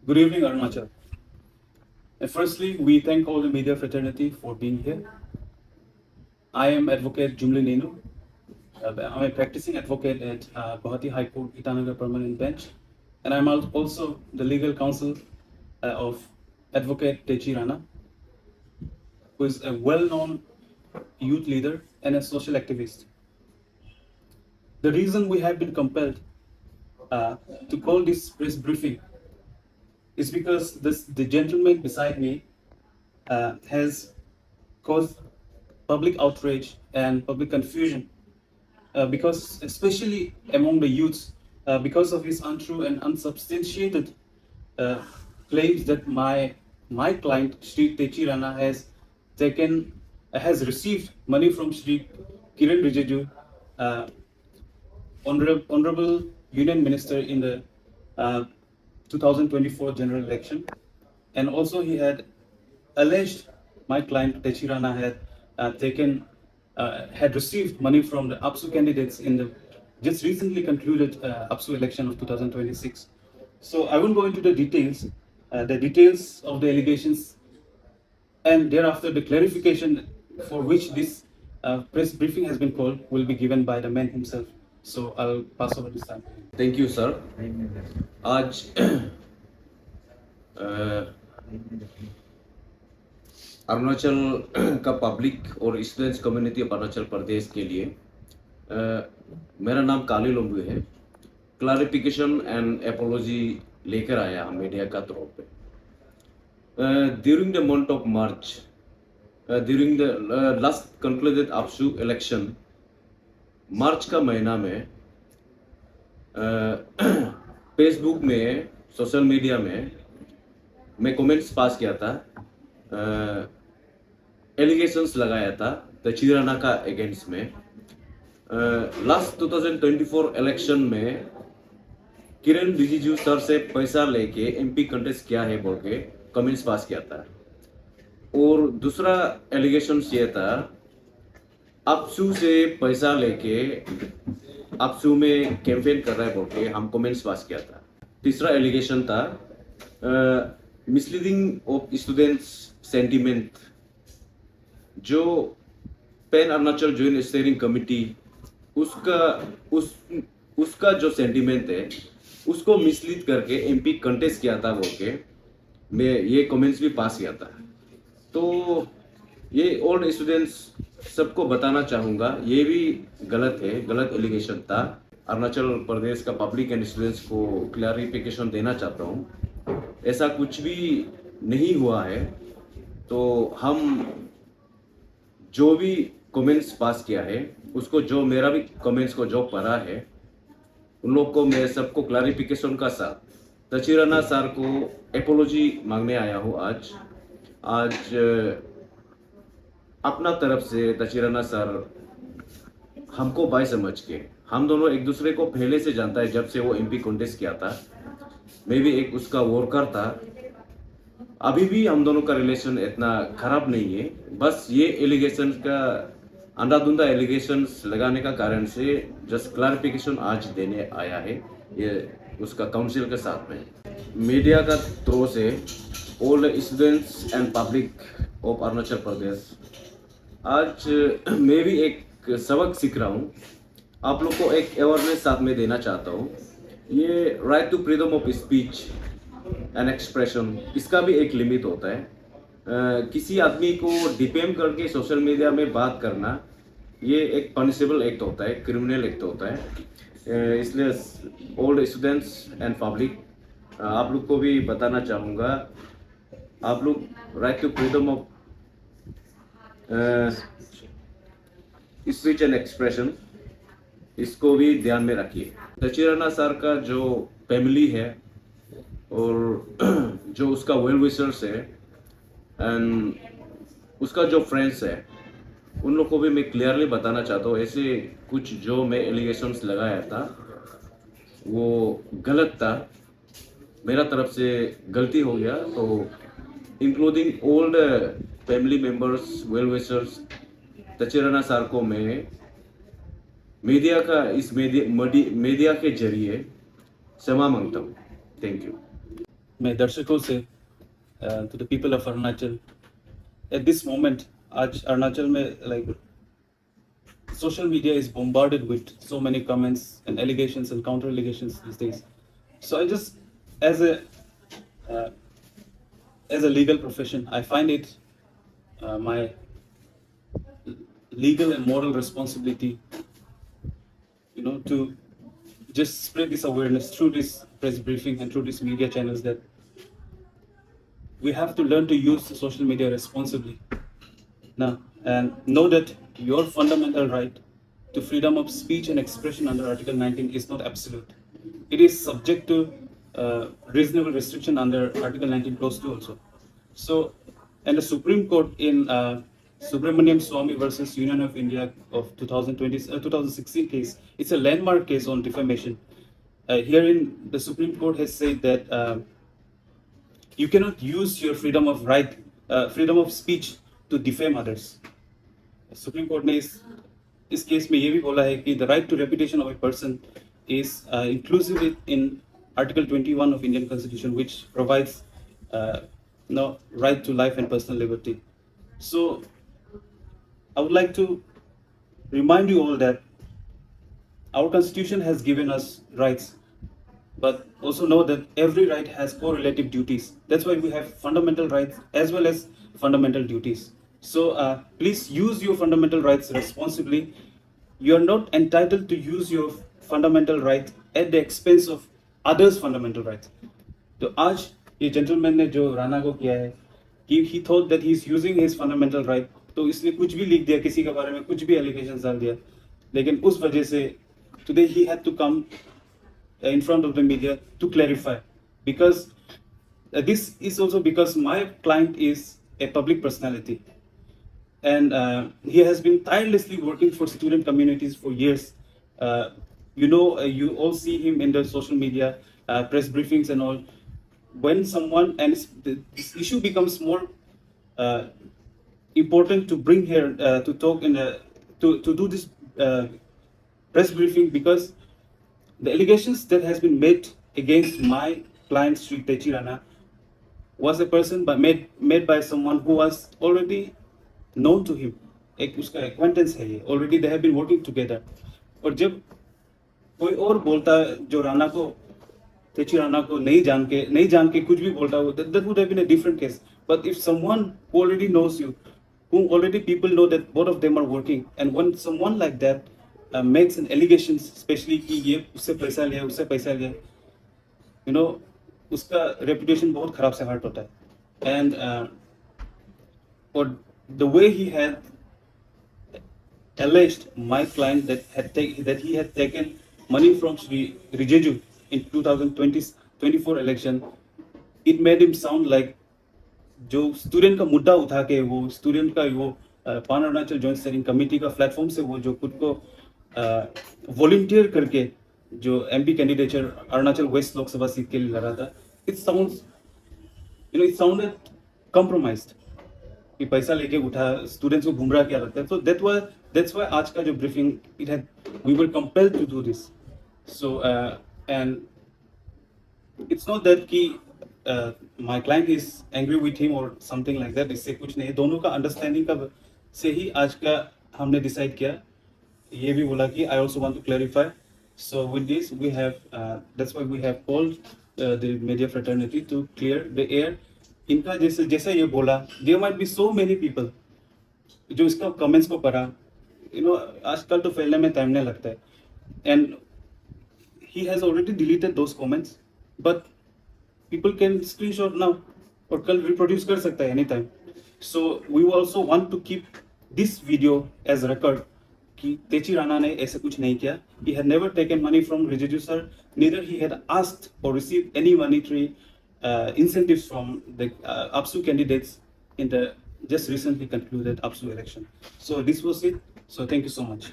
Good evening, Arunachal. Firstly, we thank all the media fraternity for being here. I am Advocate Jumli Nenu. I'm a practicing advocate at Guwahati High Court, Itanagar Permanent Bench. And I'm also the legal counsel of Advocate Techi Rana, who is a well-known youth leader and a social activist. The reason we have been compelled to call this press briefing is because the gentleman beside me has caused public outrage and public confusion because especially among the youths because of his untrue and unsubstantiated uh, claims that my client Shri Techi Rana has received money from Shri Kiran Rijiju, uh, honorable union minister in the uh, 2024 general election, and also he had alleged my client Techi Rana had received money from the APSU candidates in the just recently concluded APSU election of 2026. So I won't go into the details of the allegations, and thereafter the clarification for which this press briefing has been called will be given by the man himself. So I'll pass over this time. Thank you sir. आज अरुणाचल का public और students community of Arunachal प्रदेश के लिए मेरा नाम काली लोम्बू है। Clarification and apiology लेकर आया हम मीडिया का तौर पे। During the month of March, during the last concluded APSU election, March का महीना में फेसबुक में, सोशल मीडिया में मैं कमेंट्स पास किया था, एलिगेशंस लगाया था तेची राना का अगेंस्ट में। लास्ट 2024 इलेक्शन में किरण रिजिजू सर से पैसा लेके MP कंटेस्ट किया है बोल के कमेंट्स पास किया था। और दूसरा एलिगेशंस ये था, APSU से पैसा लेके APSU में कैंपेन कर रहा है बोल के हम कमेंट्स पास किया था। तीसरा एलिगेशन था मिसलीडिंग ऑफ स्टूडेंट्स सेंटिमेंट। जो pan Arunachal joint steering committee उसका जो सेंटिमेंट है उसको मिसलीड करके MP कंटेस्ट किया था बोल के मैं ये कमेंट्स भी पास किया था। तो ये ओल्ड स्टूडेंट्स सबको बताना चाहूँगा, ये भी गलत है, गलत एलिगेशन था। अरुणाचल प्रदेश का पब्लिक एंड स्टूडेंट्स को क्लैरिफिकेशन देना चाहता हूँ, ऐसा कुछ भी नहीं हुआ है। तो हम जो भी कमेंट्स पास किया है उसको, जो मेरा भी कमेंट्स को जो पढ़ा है, उन लोग को मैं सबको क्लैरिफिकेशन का साथ तेची राना सर को एपोलॉजी मांगने आया हूँ। आज अपना तरफ से तेची राना सर हमको भाई समझ के, हम दोनों एक दूसरे को पहले से जानता है, जब से वो MP कॉन्टेस्ट किया था। मैं भी एक उसका वर्कर था। अभी भी हम दोनों का रिलेशन इतना खराब नहीं है। बस ये एलिगेशन का अंधाधुंधा एलिगेशंस लगाने का कारण से जस्ट क्लैरिफिकेशन आज देने आया है, ये उसका काउंसिल के साथ में। मीडिया का थ्रू से all students and public of Arunachal Pradesh, आज मैं भी एक सबक सीख रहा हूँ। आप लोग को एक अवेयरनेस साथ में देना चाहता हूँ। ये right to freedom of speech and expression, इसका भी एक लिमिट होता है। किसी आदमी को डिफेम करके सोशल मीडिया में बात करना, ये एक पनिशेबल एक्ट होता है, क्रिमिनल एक्ट होता है। इसलिए ओल्ड स्टूडेंट्स एंड पब्लिक, आप लोग को भी बताना चाहूँगा, आप लोग right to freedom of speech and expression, इसको भी ध्यान में रखिए। तेची राना सर का जो फैमिली है और जो उसका वेल विशर्स है एंड उसका जो फ्रेंड्स है, उन लोग को भी मैं क्लियरली बताना चाहता हूँ, ऐसे कुछ जो मैं एलिगेशंस लगाया था वो गलत था, मेरा तरफ से गलती हो गया। तो including old family members, well wishers, Techi Rana sir को मैं मीडिया के जरिए क्षमा मांगता हूँ। Thank you. मैं दर्शकों से to the people of Arunachal, at this moment, आज अरुणाचल में like social media is bombarded with so many comments and allegations and counter allegations these days. So I just, as a legal profession, I find it my legal and moral responsibility, to just spread this awareness through this press briefing and through these media channels that we have to learn to use the social media responsibly now, and know that your fundamental right to freedom of speech and expression under Article 19 is not absolute. It is subject to reasonable restriction under Article 19 Clause 2 also. So, and the Supreme Court in Subramaniam Swamy versus Union of India of 2016 case, it's a landmark case on defamation. Herein, the Supreme Court has said that you cannot use your freedom of speech to defame others. Supreme Court ने इस case में ये भी बोला है कि the right to reputation of a person is inclusive in Article 21 of Indian Constitution, which provides right to life and personal liberty. So I would like to remind you all that our Constitution has given us rights, but also know that every right has correlative duties. That's why we have fundamental rights as well as fundamental duties. So please use your fundamental rights responsibly. You are not entitled to use your fundamental rights at the expense of others' fundamental rights. तो आज ये gentleman ने जो राणा को किया है कि he thought that he is using his fundamental right, तो इसने कुछ भी लिख दिया, किसी के बारे में कुछ भी allegations डाल दिया, लेकिन उस वजह से today he had to come in front of the media to clarify, because this is also because my client is a public personality, and he has been tirelessly working for student communities for years. You all see him in the social media, press briefings and all. When someone, and this issue becomes more important to bring here to talk to do this press briefing, because the allegations that has been made against my client Sri Techi Rana was a person made by someone who was already known to him. एक उसका acquaintance है ये, already they have been working together. और जब कोई और बोलता जो राणा को, तेची राणा को नहीं जान के कुछ भी बोलता हो, that would have been a different case. But if someone who already knows you, whom already people know that both of them are working, and when someone like that makes an allegations, especially कि ये उससे पैसा लिया, उसका reputation बहुत खराब से hurt होता है. And or the way he had alleged my client that he had taken money from Sri Rijeju in 2024 election, it made him sound like जो स्टूडेंट का मुद्दा उठा के वो स्टूडेंट का वो पान अरुणाचल जॉइंट स्टीयरिंग कमेटी का प्लेटफॉर्म से वो जो खुद को वॉलंटियर करके जो MP candidature Arunachal west Lok Sabha seat के लिए लड़ा था, इट साउंडेड कॉम्प्रोमाइज्ड कि पैसा लेके उठा, स्टूडेंट्स को गुमराह किया लगता है. So that's why आज का जो briefing we were compelled to do this. So and it's not that कि my client is angry with him or something like that. इससे कुछ नहीं, दोनों का अंडरस्टैंडिंग का से ही आज का हमने डिसाइड किया. ये भी बोला कि I also want to clarify. So with this we have that's why we have called the media fraternity to clear the air. इनका जैसे ये बोला, there might be so many people जो इसका कमेंट्स को पढ़ा, आजकल तो फैलने में टाइम नहीं लगता है, and he has already deleted those comments, but people can screenshot now और कल reproduce कर सकता है anytime. So we also want to keep this video as record कि तेची राणा ने ऐसे कुछ नहीं किया. He had never taken money from Rijeju sir, neither he had asked or received any monetary incentives from the APSU candidates in the just recently concluded APSU election. So this was it. So thank you so much.